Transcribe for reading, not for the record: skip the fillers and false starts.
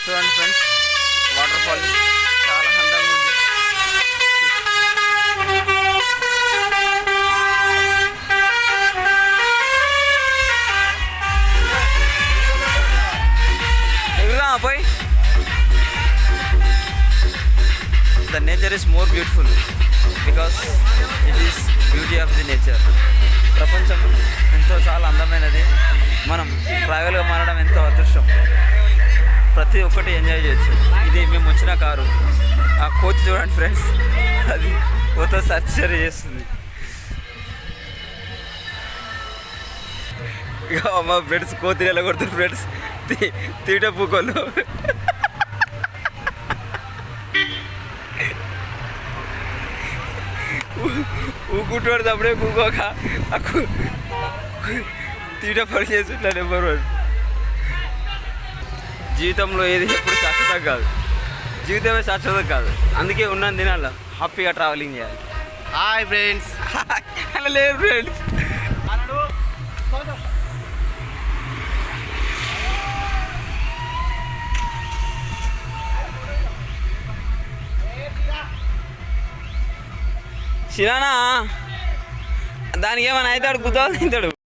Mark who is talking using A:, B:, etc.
A: చూడండి friends, water fall చాలా అందంగా ఉంది. ఎగురుదామా పోయి? The nature is more beautiful because it is beauty of the nature. ప్రపంచం ఎంతో చాలా అందమైనది. మనం ట్రావెల్గా మారడం ఎంతో అదృష్టం. ప్రతి ఒక్కటి ఎంజాయ్ చేయొచ్చు. ఇది మేము వచ్చిన కారు. ఆ కోచ్ చూడండి ఫ్రెండ్స్, అది ఓతో సర్చరీ చేస్తుంది. ఇక మా ఫ్రెండ్స్ కోతిని ఎలా కొడుతుంది ఫ్రెండ్స్, తీట పూకోళ్ళు. ఊకుంటాడు అప్పుడే కూకోక తీట పని చేసి ఇట్లా నెంబర్ 1. జీవితంలో ఏది ఎప్పుడు శాశ్వతం కాదు, జీవితమే శాశ్వతం కాదు. అందుకే ఉన్న దినాల్లో హ్యాపీగా ట్రావెలింగ్ చేయాలి.
B: Hi friends.
A: అలా లేదు ఫ్రెండ్స్. శిలానా దానికి ఏమైనా అవుతాడు, కుదవాలి తింటాడు.